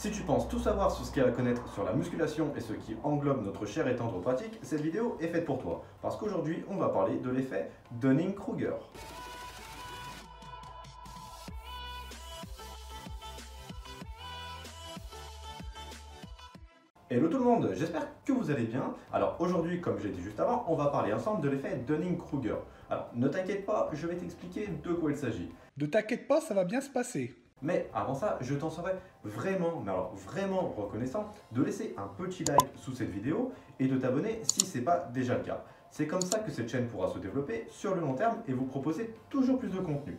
Si tu penses tout savoir sur ce qu'il y a à connaître sur la musculation et ce qui englobe notre chère et tendre pratique, cette vidéo est faite pour toi. Parce qu'aujourd'hui, on va parler de l'effet Dunning-Kruger. Hello tout le monde, j'espère que vous allez bien. Alors aujourd'hui, comme j'ai dit juste avant, on va parler ensemble de l'effet Dunning-Kruger. Alors ne t'inquiète pas, je vais t'expliquer de quoi il s'agit. Ne t'inquiète pas, ça va bien se passer. Mais avant ça, je t'en serais vraiment, mais alors vraiment reconnaissant de laisser un petit like sous cette vidéo et de t'abonner si ce n'est pas déjà le cas. C'est comme ça que cette chaîne pourra se développer sur le long terme et vous proposer toujours plus de contenu.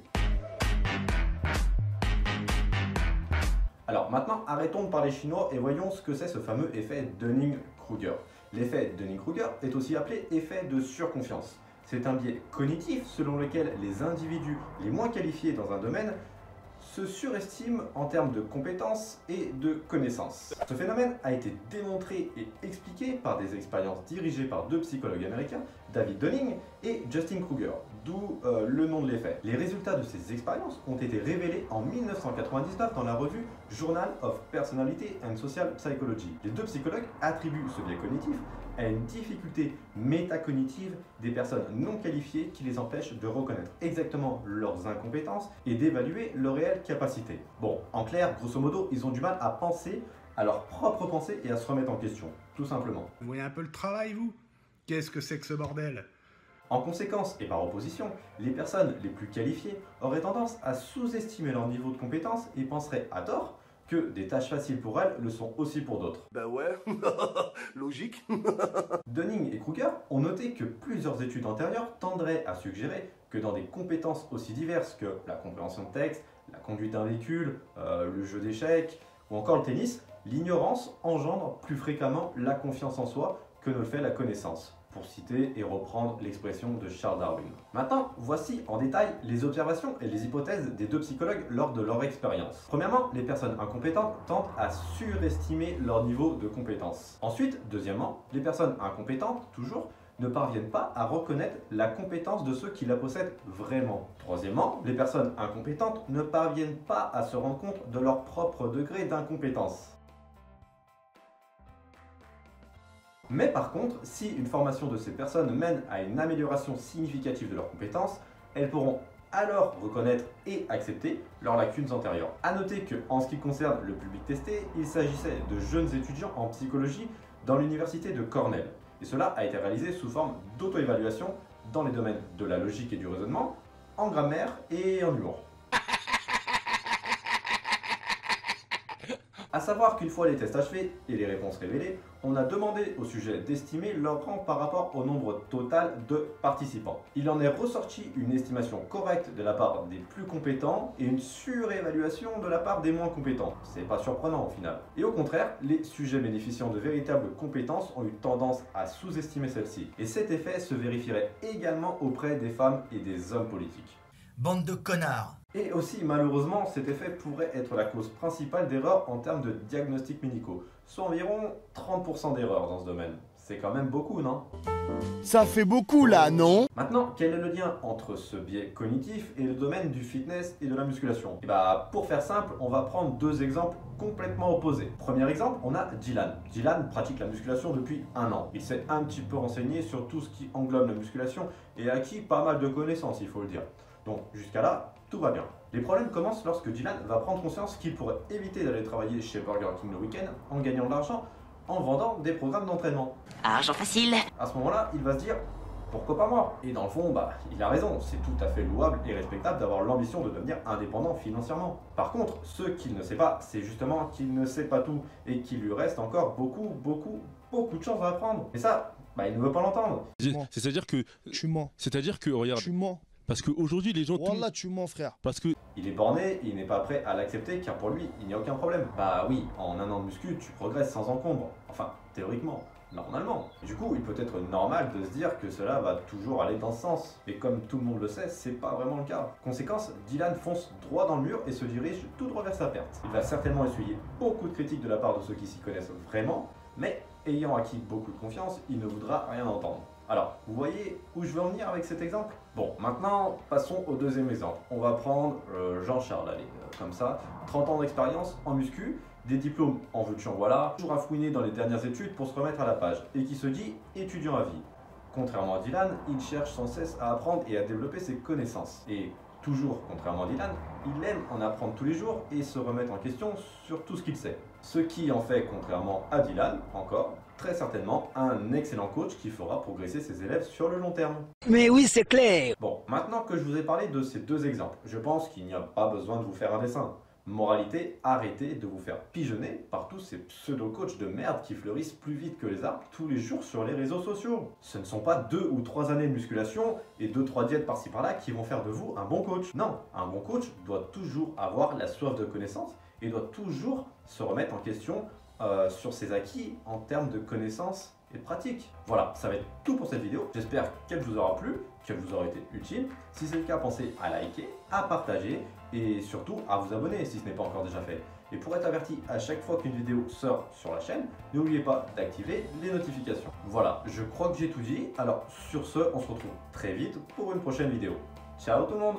Alors maintenant, arrêtons de parler chinois et voyons ce que c'est ce fameux effet Dunning-Kruger. L'effet Dunning-Kruger est aussi appelé effet de surconfiance. C'est un biais cognitif selon lequel les individus les moins qualifiés dans un domaine se surestiment en termes de compétences et de connaissances. Ce phénomène a été démontré et expliqué par des expériences dirigées par deux psychologues américains, David Dunning et Justin Kruger, d'où le nom de l'effet. Les résultats de ces expériences ont été révélés en 1999 dans la revue Journal of Personality and Social Psychology. Les deux psychologues attribuent ce biais cognitif à une difficulté métacognitive des personnes non qualifiées qui les empêche de reconnaître exactement leurs incompétences et d'évaluer leurs réelles capacités. Bon, en clair, grosso modo, ils ont du mal à penser à leur propre pensée et à se remettre en question, tout simplement. Vous voyez un peu le travail, vous? Qu'est-ce que c'est que ce bordel? En conséquence, et par opposition, les personnes les plus qualifiées auraient tendance à sous-estimer leur niveau de compétence et penseraient à tort que des tâches faciles pour elles le sont aussi pour d'autres. Ben ouais, logique. Dunning et Kruger ont noté que plusieurs études antérieures tendraient à suggérer que dans des compétences aussi diverses que la compréhension de texte, la conduite d'un véhicule, le jeu d'échecs ou encore le tennis, l'ignorance engendre plus fréquemment la confiance en soi que ne le fait la connaissance, pour citer et reprendre l'expression de Charles Darwin. Maintenant, voici en détail les observations et les hypothèses des deux psychologues lors de leur expérience. Premièrement, les personnes incompétentes tentent à surestimer leur niveau de compétence. Ensuite, deuxièmement, les personnes incompétentes, toujours, ne parviennent pas à reconnaître la compétence de ceux qui la possèdent vraiment. Troisièmement, les personnes incompétentes ne parviennent pas à se rendre compte de leur propre degré d'incompétence. Mais par contre, si une formation de ces personnes mène à une amélioration significative de leurs compétences, elles pourront alors reconnaître et accepter leurs lacunes antérieures. A noter qu'en ce qui concerne le public testé, il s'agissait de jeunes étudiants en psychologie dans l'université de Cornell. Et cela a été réalisé sous forme d'auto-évaluation dans les domaines de la logique et du raisonnement, en grammaire et en humour. A savoir qu'une fois les tests achevés et les réponses révélées, on a demandé au sujet d'estimer leur rang par rapport au nombre total de participants. Il en est ressorti une estimation correcte de la part des plus compétents et une surévaluation de la part des moins compétents. C'est pas surprenant au final. Et au contraire, les sujets bénéficiant de véritables compétences ont eu tendance à sous-estimer celles-ci. Et cet effet se vérifierait également auprès des femmes et des hommes politiques. Bande de connards! Et aussi, malheureusement, cet effet pourrait être la cause principale d'erreurs en termes de diagnostics médicaux, soit environ 30% d'erreurs dans ce domaine. C'est quand même beaucoup, non? Ça fait beaucoup là, non? Maintenant, quel est le lien entre ce biais cognitif et le domaine du fitness et de la musculation? Et bah, pour faire simple, on va prendre deux exemples complètement opposés. Premier exemple, on a Dylan. Dylan pratique la musculation depuis 1 an. Il s'est un petit peu renseigné sur tout ce qui englobe la musculation et a acquis pas mal de connaissances, il faut le dire. Donc jusqu'à là, tout va bien. Les problèmes commencent lorsque Dylan va prendre conscience qu'il pourrait éviter d'aller travailler chez Burger King le week-end en gagnant de l'argent en vendant des programmes d'entraînement. Argent facile. À ce moment-là, il va se dire pourquoi pas moi? Et dans le fond, bah, il a raison, c'est tout à fait louable et respectable d'avoir l'ambition de devenir indépendant financièrement. Par contre, ce qu'il ne sait pas, c'est justement qu'il ne sait pas tout et qu'il lui reste encore beaucoup de choses à apprendre. Et ça, bah, il ne veut pas l'entendre. C'est-à-dire que... Tu mens. C'est-à-dire que, regarde... Tu mens. Parce qu'aujourd'hui, les gens... Wallah, tu mens, frère. Parce que... Il est borné et il n'est pas prêt à l'accepter car pour lui, il n'y a aucun problème. Bah oui, en 1 an de muscu, tu progresses sans encombre. Enfin, théoriquement, normalement. Du coup, il peut être normal de se dire que cela va toujours aller dans ce sens. Mais comme tout le monde le sait, c'est pas vraiment le cas. Conséquence, Dylan fonce droit dans le mur et se dirige tout droit vers sa perte. Il va certainement essuyer beaucoup de critiques de la part de ceux qui s'y connaissent vraiment, mais ayant acquis beaucoup de confiance, il ne voudra rien entendre. Alors, vous voyez où je veux en venir avec cet exemple? Bon, maintenant, passons au deuxième exemple. On va prendre Jean-Charles, allez, comme ça, 30 ans d'expérience en muscu, Des diplômes en veux-tu en voilà, toujours à fouiner dans les dernières études pour se remettre à la page, et qui se dit étudiant à vie. Contrairement à Dylan, il cherche sans cesse à apprendre et à développer ses connaissances. Et toujours, contrairement à Dylan, il aime en apprendre tous les jours et se remettre en question sur tout ce qu'il sait. Ce qui en fait, contrairement à Dylan, encore, très certainement, un excellent coach qui fera progresser ses élèves sur le long terme. Mais oui, c'est clair. Bon, maintenant que je vous ai parlé de ces deux exemples, je pense qu'il n'y a pas besoin de vous faire un dessin. Moralité, arrêtez de vous faire pigeonner par tous ces pseudo-coachs de merde qui fleurissent plus vite que les arbres tous les jours sur les réseaux sociaux. Ce ne sont pas 2 ou 3 années de musculation et 2-3 diètes par-ci par-là qui vont faire de vous un bon coach. Non, un bon coach doit toujours avoir la soif de connaissance et doit toujours se remettre en question sur ses acquis en termes de connaissances et de pratique. Voilà, ça va être tout pour cette vidéo. J'espère qu'elle vous aura plu, qu'elle vous aura été utile. Si c'est le cas, pensez à liker, à partager et surtout à vous abonner si ce n'est pas encore déjà fait. Et pour être averti à chaque fois qu'une vidéo sort sur la chaîne, n'oubliez pas d'activer les notifications. Voilà, je crois que j'ai tout dit. Alors sur ce, on se retrouve très vite pour une prochaine vidéo. Ciao tout le monde!